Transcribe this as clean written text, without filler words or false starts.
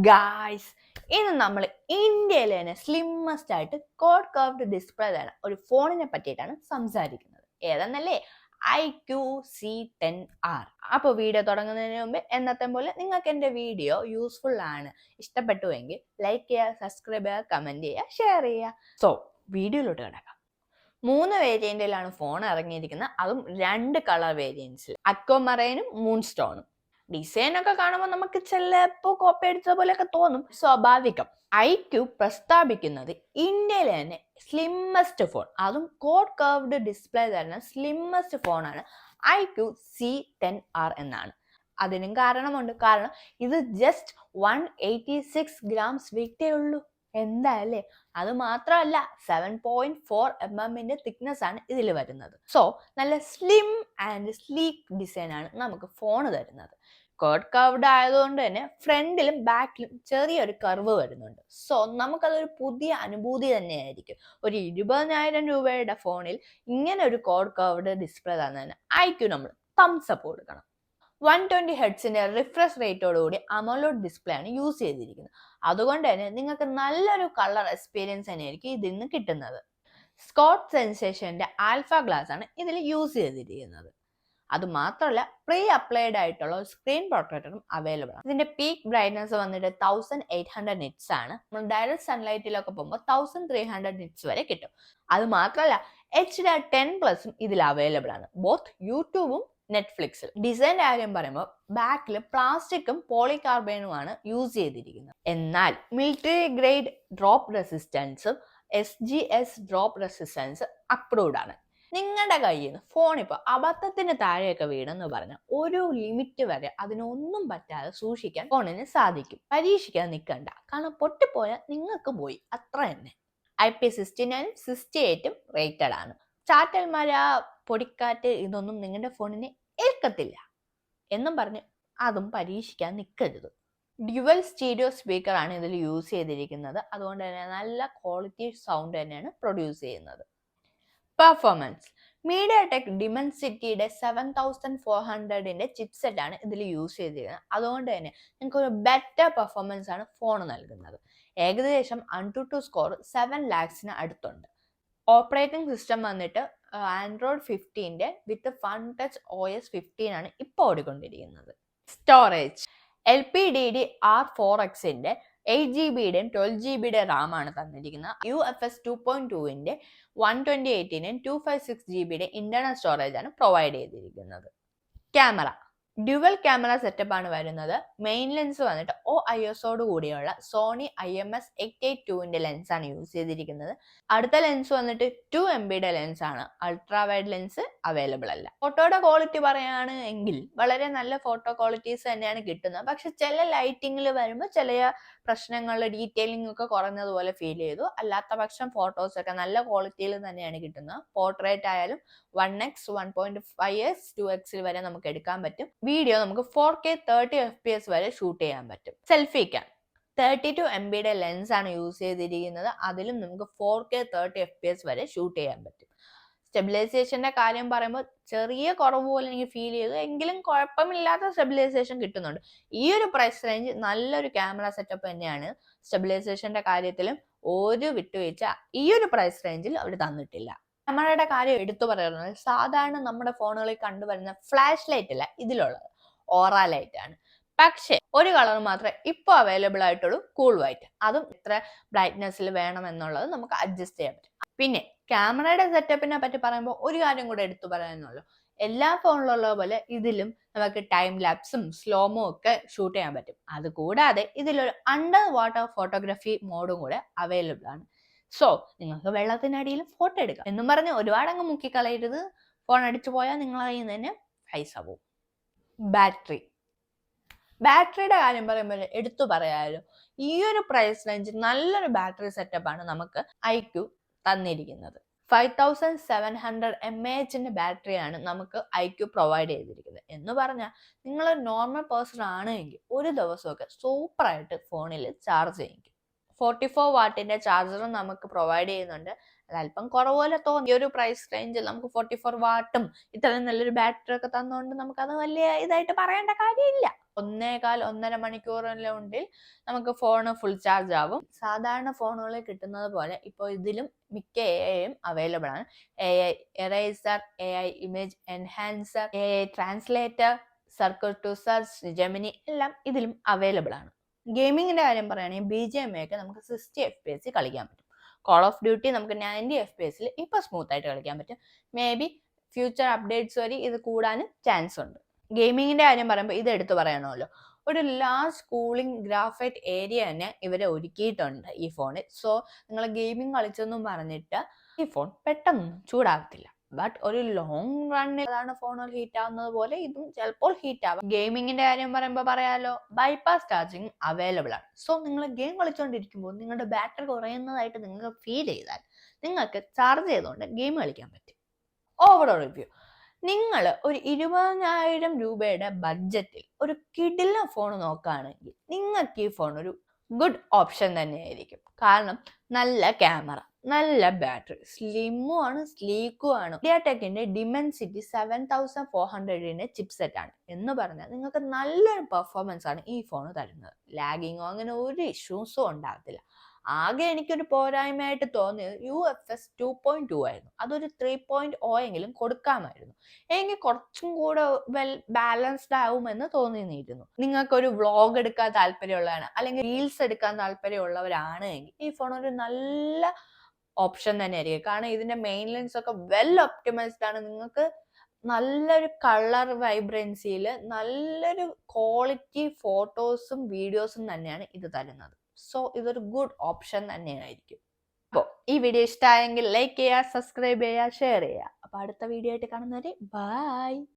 Guys, ഇന്ന് നമ്മൾ ഇന്ത്യയിലെ തന്നെ സ്ലിമ്മസ്റ്റ് ആയിട്ട് കോഡ് കർവ്ഡ് ഡിസ്പ്ലേ തരുന്ന ഒരു ഫോണിനെ പറ്റിയിട്ടാണ് സംസാരിക്കുന്നത്. ഏതെന്നല്ലേ? iQC10R. അപ്പോൾ വീഡിയോ തുടങ്ങുന്നതിന് മുമ്പ് എന്നത്തെ പോലെ നിങ്ങൾക്ക് എൻ്റെ വീഡിയോ യൂസ്ഫുൾ ആണ്, ഇഷ്ടപ്പെട്ടുവെങ്കിൽ ലൈക്ക് ചെയ്യുക, സബ്സ്ക്രൈബ് ചെയ്യുക, കമൻറ്റ് ചെയ്യുക, ഷെയർ ചെയ്യുക. സോ വീഡിയോയിലോട്ട് കിടക്കാം. 3 വേരിയന്റിലാണ് ഫോൺ ഇറങ്ങിയിരിക്കുന്നത്, അതും 2 കളർ വേരിയൻസിൽ, അക്വമറൈനും മൂൺസ്റ്റോണും. ഡിസൈൻ ഒക്കെ കാണുമ്പോൾ നമുക്ക് ചിലപ്പോൾ കോപ്പി അടിച്ച പോലെയൊക്കെ തോന്നും, സ്വാഭാവികം. iQ പ്രസ്താവിക്കുന്നത് ഇന്ത്യയിലെ തന്നെ സ്ലിമ്മസ്റ്റ് ഫോൺ, അതും കോഡ് കർവ്ഡ് ഡിസ്പ്ലേ തരുന്ന സ്ലിമ്മസ്റ്റ് ഫോണാണ് iQC10R എന്നാണ്. അതിനും കാരണമുണ്ട്. കാരണം ഇത് ജസ്റ്റ് 186 grams വെയിറ്റേ ഉള്ളൂ. എന്താല്ലേ? അത് മാത്രമല്ല, 7.4 mm തിക്നെസ് ആണ് ഇതിൽ വരുന്നത്. സോ നല്ല സ്ലിം ആൻഡ് സ്ലീക്ക് ഡിസൈൻ ആണ് നമുക്ക് ഫോൺ തരുന്നത്. കോഡ് കർവ്ഡ് ആയതുകൊണ്ട് തന്നെ ഫ്രണ്ടിലും ബാക്കിലും ചെറിയൊരു കർവ് വരുന്നുണ്ട്. സോ നമുക്കതൊരു പുതിയ അനുഭൂതി തന്നെയായിരിക്കും. ഒരു 20,000 രൂപയുടെ ഫോണിൽ ഇങ്ങനെ ഒരു കോഡ് കർവ്ഡ് ഡിസ്പ്ലേ തന്നതിന് iQ നമ്മൾ തംസ് അപ്പ് കൊടുക്കണം. 120 ഹെർട്സിന്റെ റിഫ്രഷ് റേറ്റോടുകൂടി അമോലോഡ് ഡിസ്പ്ലേ ആണ് യൂസ് ചെയ്തിരിക്കുന്നത്. അതുകൊണ്ട് തന്നെ നിങ്ങൾക്ക് നല്ലൊരു കളർ എക്സ്പീരിയൻസ് തന്നെയായിരിക്കും ഇതിൽ നിന്ന് കിട്ടുന്നത്. സ്കോട്ട് സെൻസേഷന്റെ ആൽഫ ഗ്ലാസ് ആണ് ഇതിൽ യൂസ് ചെയ്തിരിക്കുന്നത്. അത് മാത്രമല്ല, പ്രീ അപ്ലൈഡ് ആയിട്ടുള്ള സ്ക്രീൻ പ്രൊട്ടക്ടറും അവൈലബിൾ ആണ്. ഇതിന്റെ പീക്ക് ബ്രൈറ്റ്നസ് വന്നിട്ട് 1800 നിറ്റ്സ് ആണ്. നമ്മൾ ഡയറക്റ്റ് സൺലൈറ്റിലൊക്കെ പോകുമ്പോൾ 1300 നിറ്റ്സ് വരെ കിട്ടും. അത് മാത്രമല്ല, HDR10+ ഇതിൽ അവൈലബിൾ ആണ്, ബോത്ത് യൂട്യൂബും നെറ്റ്ഫ്ലിക്സിൽ. ഡിസൈൻ്റെ കാര്യം പറയുമ്പോൾ ബാക്കിൽ പ്ലാസ്റ്റിക്കും പോളികാർബണുമാണ് യൂസ് ചെയ്തിരിക്കുന്നത്. എന്നാൽ മിലിറ്ററി ഗ്രേഡ് ഡ്രോപ്പ് റെസിസ്റ്റൻസും SGS ഡ്രോപ്പ് റെസിസ്റ്റൻസ് അപ്രൂവ്ഡ് ആണ്. നിങ്ങളുടെ കയ്യിൽ നിന്ന് ഫോൺ ഇപ്പോൾ അബദ്ധത്തിന് താഴെയൊക്കെ വീണെന്ന് പറഞ്ഞാൽ ഒരു ലിമിറ്റ് വരെ അതിനൊന്നും പറ്റാതെ സൂക്ഷിക്കാൻ ഫോണിന് സാധിക്കും. പരീക്ഷിക്കാൻ നിൽക്കണ്ട, കാരണം പൊട്ടിപ്പോയാൽ നിങ്ങൾക്ക് പോയി, അത്ര തന്നെ. IP69 68 റേറ്റഡ് ആണ്. ചാറ്റൽ മഴ, പൊടിക്കാറ്റ് ഇതൊന്നും നിങ്ങളുടെ ഫോണിനെ ഏൽക്കത്തില്ല എന്നും പറഞ്ഞ് അതും പരീക്ഷിക്കാൻ നിൽക്കരുത്. ഡ്യുവൽ സ്റ്റീരിയോ സ്പീക്കർ ആണ് ഇതിൽ യൂസ് ചെയ്തിരിക്കുന്നത്. അതുകൊണ്ട് തന്നെ നല്ല ക്വാളിറ്റി സൗണ്ട് തന്നെയാണ് പ്രൊഡ്യൂസ് ചെയ്യുന്നത്. പെർഫോമൻസ്, മീഡിയടെക് ഡിമെൻസിറ്റിയുടെ 7400 ചിപ്സെറ്റ് ആണ് ഇതിൽ യൂസ് ചെയ്തിരിക്കുന്നത്. അതുകൊണ്ട് തന്നെ നിങ്ങൾക്ക് ഒരു ബെറ്റർ പെർഫോമൻസ് ആണ് ഫോൺ നൽകുന്നത്. ഏകദേശം AnTuTu സ്കോർ 7 lakhs അടുത്തുണ്ട്. ഓപ്പറേറ്റിംഗ് സിസ്റ്റം വന്നിട്ട് ആൻഡ്രോയിഡ് 15 വിത്ത് ഫൺ ടച്ച് OS 15 ആണ് ഇപ്പോൾ ഓടിക്കൊണ്ടിരിക്കുന്നത്. സ്റ്റോറേജ്, LPDDR4Xന്റെ 8GB 12GB റാം ആണ് തന്നിരിക്കുന്നത്. UFS 2.2 128 256GB ഇന്റർണൽ സ്റ്റോറേജ് ആണ് പ്രൊവൈഡ് ചെയ്തിരിക്കുന്നത്. ക്യാമറ, ഡ്യുവൽ ക്യാമറ സെറ്റപ്പ് ആണ് വരുന്നത്. മെയിൻ ലെൻസ് വന്നിട്ട് OISോട് കൂടിയുള്ള സോണി IMX882 ലെൻസ് ആണ് യൂസ് ചെയ്തിരിക്കുന്നത്. അടുത്ത ലെൻസ് വന്നിട്ട് 2MB ലെൻസ് ആണ്. അൾട്രാ വൈഡ് ലെൻസ് അവൈലബിൾ അല്ല. ഫോട്ടോയുടെ ക്വാളിറ്റി പറയുകയാണ് എങ്കിൽ വളരെ നല്ല ഫോട്ടോ ക്വാളിറ്റീസ് തന്നെയാണ് കിട്ടുന്നത്. പക്ഷെ ചില ലൈറ്റിങ്ങിൽ വരുമ്പോൾ ചില പ്രശ്നങ്ങളുടെ ഡീറ്റെയിലിംഗ് ഒക്കെ കുറഞ്ഞതുപോലെ ഫീൽ ചെയ്തു. അല്ലാത്ത പക്ഷം ഫോട്ടോസ് ഒക്കെ നല്ല ക്വാളിറ്റിയിൽ തന്നെയാണ് കിട്ടുന്നത്. പോർട്രേറ്റ് ആയാലും 1x 1.5x 2x വരെ നമുക്ക് എടുക്കാൻ പറ്റും. വീഡിയോ നമുക്ക് 4K 30 FPS വരെ ഷൂട്ട് ചെയ്യാൻ പറ്റും. സെൽഫി ക്യാം, 32 MB ലെൻസ് ആണ് യൂസ് ചെയ്തിരിക്കുന്നത്. അതിലും നമുക്ക് 4K 30 FPS വരെ ഷൂട്ട് ചെയ്യാൻ പറ്റും. സ്റ്റെബിലൈസേഷന്റെ കാര്യം പറയുമ്പോൾ ചെറിയ കുറവ് പോലെ എനിക്ക് ഫീൽ ചെയ്തു, എങ്കിലും കുഴപ്പമില്ലാത്ത സ്റ്റെബിലൈസേഷൻ കിട്ടുന്നുണ്ട്. ഈ ഒരു പ്രൈസ് റേഞ്ച് നല്ലൊരു ക്യാമറ സെറ്റപ്പ് തന്നെയാണ്. സ്റ്റെബിലൈസേഷന്റെ കാര്യത്തിലും ഒരു വിട്ടുവീഴ്ച ഈ ഒരു പ്രൈസ് റേഞ്ചിൽ അവർ തന്നിട്ടില്ല. ക്യാമറയുടെ കാര്യം എടുത്തു പറയുന്നത്, സാധാരണ നമ്മുടെ ഫോണുകളിൽ കണ്ടുവരുന്ന ഫ്ലാഷ് ലൈറ്റ് അല്ല ഇതിലുള്ളത്, ഓറ ലൈറ്റ് ആണ്. പക്ഷെ ഒരു കളർ മാത്രമേ ഇപ്പോൾ അവൈലബിൾ ആയിട്ടുള്ളൂ, കൂൾ വൈറ്റ്. അതും എത്ര ബ്രൈറ്റ്നെസ്സിൽ വേണം എന്നുള്ളത് നമുക്ക് അഡ്ജസ്റ്റ് ചെയ്യാൻ പറ്റും. പിന്നെ ക്യാമറയുടെ സെറ്റപ്പിനെ പറ്റി പറയുമ്പോൾ ഒരു കാര്യം കൂടെ എടുത്തു പറയാനുള്ളൂ. എല്ലാ ഫോണിലുള്ള പോലെ ഇതിലും നമുക്ക് ടൈം ലാപ്സും സ്ലോമോ ഒക്കെ ഷൂട്ട് ചെയ്യാൻ പറ്റും. അതുകൂടാതെ ഇതിലൊരു അണ്ടർ വാട്ടർ ഫോട്ടോഗ്രാഫി മോഡും കൂടെ അവൈലബിൾ ആണ്. സോ നിങ്ങൾക്ക് വെള്ളത്തിനടിയിൽ ഫോട്ടോ എടുക്കാം എന്നും പറഞ്ഞ് ഒരുപാട് അങ്ങ് മുക്കിക്കളയരുത്. ഫോൺ അടിച്ചു പോയാൽ നിങ്ങളെ കയ്യിൽ നിന്ന് തന്നെ പൈസ പോവും. ബാറ്ററിയുടെ കാര്യം പറയുമ്പോൾ എടുത്തു പറയാമല്ലോ, ഈ ഒരു പ്രൈസ് റേഞ്ചിൽ നല്ലൊരു ബാറ്ററി സെറ്റപ്പാണ് നമുക്ക് iQ തന്നിരിക്കുന്നത്. 5700 mAh ബാറ്ററിയാണ് നമുക്ക് iQ പ്രൊവൈഡ് ചെയ്തിരിക്കുന്നത്. എന്ന് പറഞ്ഞാൽ നിങ്ങൾ നോർമൽ പേഴ്സൺ ആണെങ്കിൽ ഒരു ദിവസമൊക്കെ സൂപ്പറായിട്ട് ഫോണിൽ ചാർജ് ചെയ്യും. 44 വാട്ടിന്റെ ചാർജറും നമുക്ക് പ്രൊവൈഡ് ചെയ്യുന്നുണ്ട്. അത് അല്പം കുറവുപോലെ തോന്നി. ഈ ഒരു പ്രൈസ് റേഞ്ചിൽ നമുക്ക് 44 വാട്ടും ഇത്രയും നല്ലൊരു ബാറ്ററി ഒക്കെ തന്നുകൊണ്ട് നമുക്കത് വലിയ ഇതായിട്ട് പറയേണ്ട കാര്യമില്ല. 1.25-1.5 മണിക്കൂറിനുള്ളിൽ നമുക്ക് ഫോൺ ഫുൾ ചാർജ് ആവും. സാധാരണ ഫോണുകളിൽ കിട്ടുന്നത് പോലെ ഇപ്പോൾ ഇതിലും മിക്ക AI അവൈലബിൾ ആണ്. AI eraser, AI image enhancer, AI translator, circle to search, Gemini എല്ലാം ഇതിലും അവൈലബിൾ ആണ്. ഗെയിമിങ്ങിന്റെ കാര്യം പറയുകയാണെങ്കിൽ BGMI ഒക്കെ നമുക്ക് 60 FPS കളിക്കാൻ പറ്റും. കോൾ ഓഫ് ഡ്യൂട്ടി നമുക്ക് 90 FPS ഇപ്പോൾ സ്മൂത്ത് ആയിട്ട് കളിക്കാൻ പറ്റും. മേ ബി ഫ്യൂച്ചർ അപ്ഡേറ്റ്സ് വഴി ഇത് കൂടാനും ചാൻസ് ഉണ്ട്. ഗെയിമിങ്ങിന്റെ കാര്യം പറയുമ്പോൾ ഇത് എടുത്തു പറയണമല്ലോ, ഒരു ലാർജ് കൂളിംഗ് ഗ്രാഫൈറ്റ് ഏരിയ തന്നെ ഇവരെ ഒരുക്കിയിട്ടുണ്ട് ഈ ഫോണിൽ. സോ നിങ്ങൾ ഗെയിമിംഗ് കളിച്ചെന്നും പറഞ്ഞിട്ട് ഈ ഫോൺ പെട്ടെന്ന് ചൂടാകത്തില്ല. ബട്ട് ഒരു ലോങ് റണ്ണിൽ അതാണ് ഫോണുകൾ ഹീറ്റ് ആവുന്നത് പോലെ ഇതും ചിലപ്പോൾ ഹീറ്റ് ആവാം. ഗെയിമിങ്ങിന്റെ കാര്യം പറയുമ്പോൾ പറയാലോ, ബൈപ്പാസ് ചാർജിങ് അവൈലബിൾ ആണ്. സോ നിങ്ങൾ ഗെയിം കളിച്ചുകൊണ്ടിരിക്കുമ്പോൾ നിങ്ങളുടെ ബാറ്ററി കുറയുന്നതായിട്ട് നിങ്ങൾക്ക് ഫീൽ ചെയ്താൽ നിങ്ങൾക്ക് ചാർജ് ചെയ്തുകൊണ്ട് ഗെയിം കളിക്കാൻ പറ്റും. ഓവറോൾ റിവ്യൂ, നിങ്ങൾ ഒരു 20,000 രൂപയുടെ ബഡ്ജറ്റിൽ ഒരു കിടിലൻ ഫോൺ നോക്കുകയാണെങ്കിൽ നിങ്ങൾക്ക് ഈ ഫോൺ ഒരു ഗുഡ് ഓപ്ഷൻ തന്നെയായിരിക്കും. കാരണം നല്ല ക്യാമറ, നല്ല ബാറ്ററി, സ്ലിമ്മും ആണ്, സ്ലീക്കും ആണ്. MediaTekന്റെ Dimensity 7400 ചിപ്സെറ്റ് ആണ് എന്ന് പറഞ്ഞാൽ നിങ്ങൾക്ക് നല്ലൊരു പെർഫോമൻസ് ആണ് ഈ ഫോൺ തരുന്നത്. ലാഗിങ്ങോ അങ്ങനെ ഒരു ഇഷ്യൂസും ഉണ്ടാകത്തില്ല. ആകെ എനിക്കൊരു പോരായ്മയായിട്ട് തോന്നിയത് UFS 2.2 ആയിരുന്നു. അതൊരു 3.0 എങ്കിലും കൊടുക്കാമായിരുന്നു. എനിക്ക് കുറച്ചും കൂടെ വെൽ ബാലൻസ്ഡ് ആവുമെന്ന് തോന്നിയിരുന്നു. നിങ്ങൾക്കൊരു വ്ളോഗ് എടുക്കാൻ താല്പര്യമുള്ളതാണ്, അല്ലെങ്കിൽ റീൽസ് എടുക്കാൻ താല്പര്യമുള്ളവരാണ് എങ്കിൽ ഈ ഫോൺ ഒരു നല്ല ഓപ്ഷൻ തന്നെയായിരിക്കും. കാരണം ഇതിന്റെ മെയിൻ ലെൻസ് ഒക്കെ വെൽ ഒപ്റ്റിമൈസ്ഡ് ആണ്. നിങ്ങൾക്ക് നല്ലൊരു കളർ വൈബ്രൻസിയിൽ നല്ലൊരു ക്വാളിറ്റി ഫോട്ടോസും വീഡിയോസും തന്നെയാണ് ഇത് തരുന്നത്. സോ ഇതൊരു ഗുഡ് ഓപ്ഷൻ തന്നെയായിരിക്കും. അപ്പോൾ ഈ വീഡിയോ ഇഷ്ടമായെങ്കിൽ ലൈക്ക് ചെയ്യുക, സബ്സ്ക്രൈബ് ചെയ്യുക, ഷെയർ ചെയ്യുക. അപ്പോൾ അടുത്ത വീഡിയോ ആയിട്ട് കാണുന്നവരെ ബൈ.